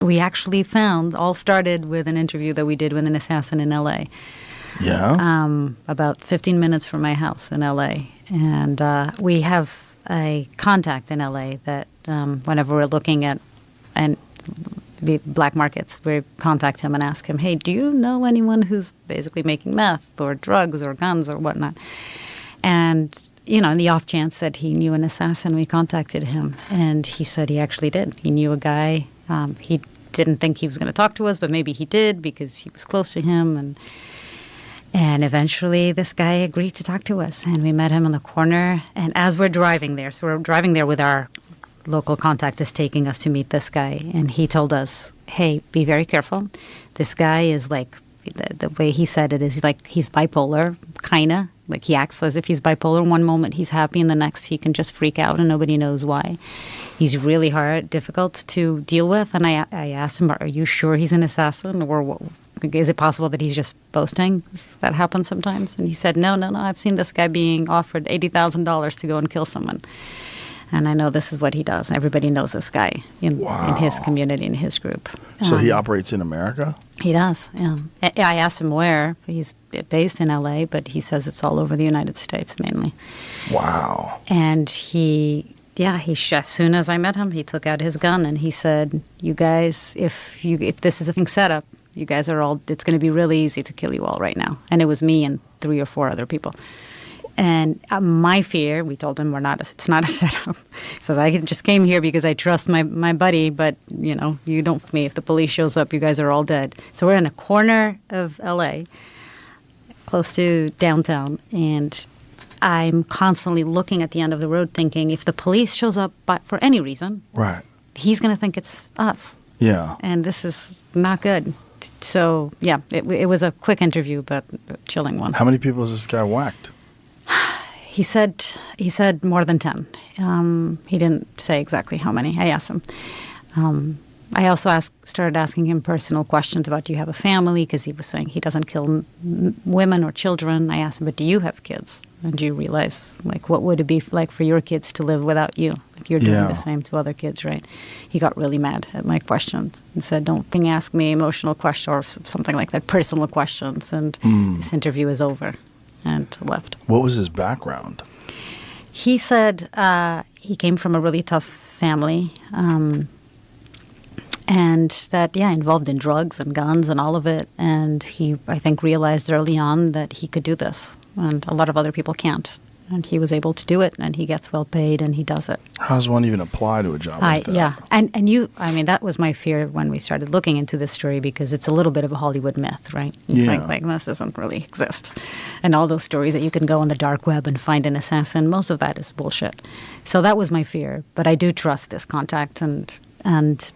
we actually found, all started with an interview that we did with an assassin in L.A. Yeah? About 15 minutes from my house in L.A. And we have a contact in L.A. that whenever we're looking at the black markets, we contact him and ask him, hey, do you know anyone who's basically making meth or drugs or guns or whatnot? And, you know, in the off chance that he knew an assassin, we contacted him. And he said he actually did. He knew a guy. He didn't think he was going to talk to us, but maybe he did because he was close to him. And eventually this guy agreed to talk to us. And we met him on the corner. And as we're driving there, so we're driving there with our local contact is taking us to meet this guy. And he told us, hey, be very careful. This guy is like, the way he said it is like he's bipolar, kind of. Like he acts as if he's bipolar. One moment he's happy and the next he can just freak out and nobody knows why. He's really difficult to deal with. And I asked him, are you sure he's an assassin? Or is it possible that he's just boasting? That happens sometimes. And he said, no, I've seen this guy being offered $80,000 to go and kill someone. And I know this is what he does. Everybody knows this guy in his community, in his group. So he operates in America? He does, yeah. I asked him where. He's based in L.A., but he says it's all over the United States mainly. Wow. And as soon as I met him, he took out his gun and he said, you guys, if this is a thing set up, you guys are all, it's going to be really easy to kill you all right now. And it was me and 3 or 4 other people. And my fear, we told him it's not a setup. He says, I just came here because I trust my buddy, but, you know, you don't me. If the police shows up, you guys are all dead. So we're in a corner of L.A., close to downtown, and I'm constantly looking at the end of the road thinking, if the police shows up for any reason, right, he's going to think it's us. Yeah. And this is not good. So, yeah, it was a quick interview, but a chilling one. How many people has this guy whacked? He said more than 10. He didn't say exactly how many. I asked him. I also started asking him personal questions about, do you have a family? Because he was saying he doesn't kill women or children. I asked him, but do you have kids? And do you realize, like, what would it be like for your kids to live without you? Like, you're doing the same to other kids, right? He got really mad at my questions and said, don't ask me emotional questions or something like that, personal questions. And this interview is over. And left. What was his background? He said he came from a really tough family, and that, involved in drugs and guns and all of it. And he, I think, realized early on that he could do this, and a lot of other people can't. And he was able to do it, and he gets well paid, and he does it. How does one even apply to a job like that? Yeah, and that was my fear when we started looking into this story, because it's a little bit of a Hollywood myth, right? You think, like, this doesn't really exist. And all those stories that you can go on the dark web and find an assassin, most of that is bullshit. So that was my fear. But I do trust this contact, and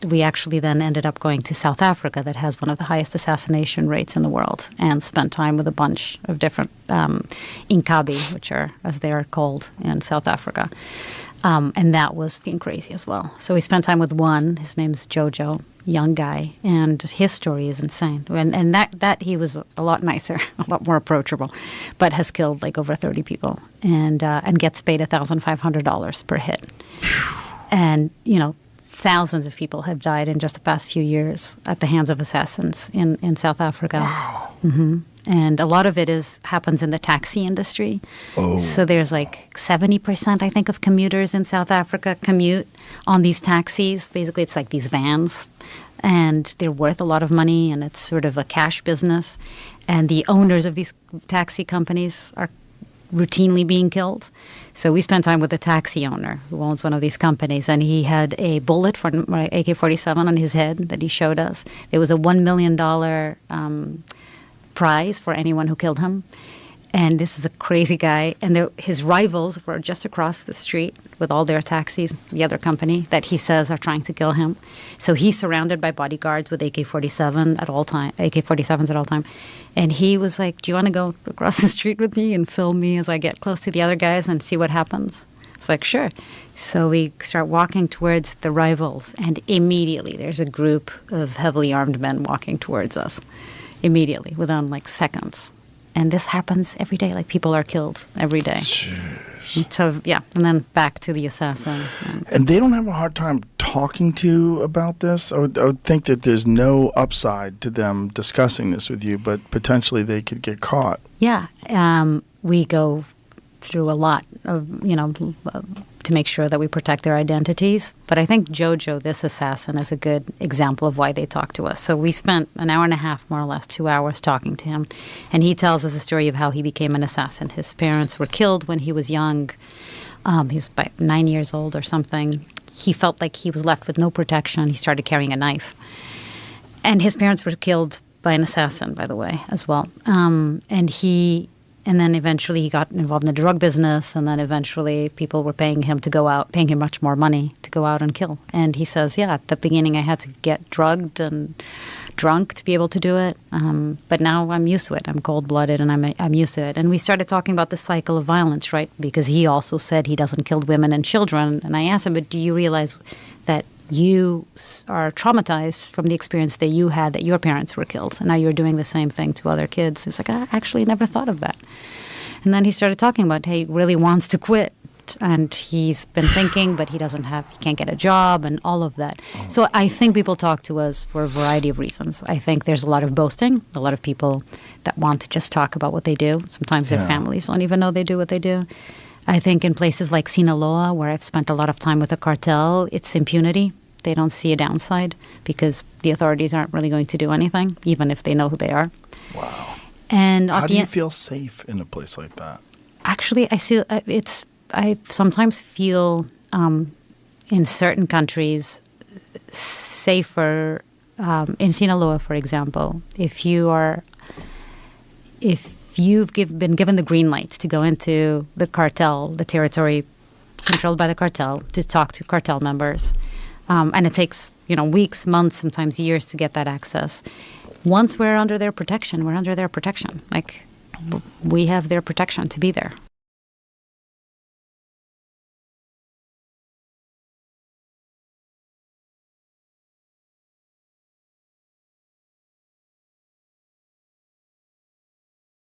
we actually then ended up going to South Africa, that has one of the highest assassination rates in the world, and spent time with a bunch of different Inkabi, which are, as they are called in South Africa. And that was being crazy as well. So we spent time with one. His name's Jojo, young guy, and his story is insane. And that he was a lot nicer, a lot more approachable, but has killed like over 30 people and gets paid $1,500 per hit. And, you know, thousands of people have died in just the past few years at the hands of assassins in South Africa. Wow. Mm-hmm. And a lot of it happens in the taxi industry. Oh. So there's like 70%, I think, of commuters in South Africa commute on these taxis. Basically, it's like these vans. And they're worth a lot of money, and it's sort of a cash business. And the owners of these taxi companies are routinely being killed. So we spent time with a taxi owner who owns one of these companies, and he had a bullet from my AK-47 on his head that he showed us. There was a $1 million prize for anyone who killed him. And this is a crazy guy. And his rivals were just across the street with all their taxis, the other company that he says are trying to kill him. So he's surrounded by bodyguards with AK-47s at all time. And he was like, do you want to go across the street with me and film me as I get close to the other guys and see what happens? It's like, sure. So we start walking towards the rivals, and immediately there's a group of heavily armed men walking towards us. Immediately, within like seconds. And this happens every day. Like, people are killed every day. Jeez. So, yeah. And then back to the assassin. And they don't have a hard time talking to about this? I would think that there's no upside to them discussing this with you, but potentially they could get caught. Yeah. We go through a lot of, to make sure that we protect their identities. But I think Jojo, this assassin, is a good example of why they talk to us. So we spent an hour and a half, more or less, 2 hours talking to him. And he tells us the story of how he became an assassin. His parents were killed when he was young. He was about 9 years old or something. He felt like he was left with no protection. He started carrying a knife. And his parents were killed by an assassin, by the way, as well. And then eventually he got involved in the drug business, and then eventually people were paying him much more money to go out and kill. And he says, at the beginning I had to get drugged and drunk to be able to do it, but now I'm used to it. I'm cold-blooded, and I'm used to it. And we started talking about the cycle of violence, right? Because he also said he doesn't kill women and children. And I asked him, but do you realize that you are traumatized from the experience that you had, that your parents were killed, and now you're doing the same thing to other kids? He's like, I actually never thought of that. And then he started talking about, he really wants to quit, and he's been thinking, but he can't get a job and all of that. So I think people talk to us for a variety of reasons. I think there's a lot of boasting, a lot of people that want to just talk about what they do. Sometimes their families don't even know they do what they do. I think in places like Sinaloa, where I've spent a lot of time with the cartel, it's impunity. They don't see a downside because the authorities aren't really going to do anything, even if they know who they are. Wow. And how do you feel safe in a place like that? Actually, I sometimes feel in certain countries safer. In Sinaloa, for example, if you've been given the green light to go into the cartel, the territory controlled by the cartel, to talk to cartel members, and it takes weeks, months, sometimes years to get that access. Once we're under their protection, we're under their protection. Like, we have their protection to be there.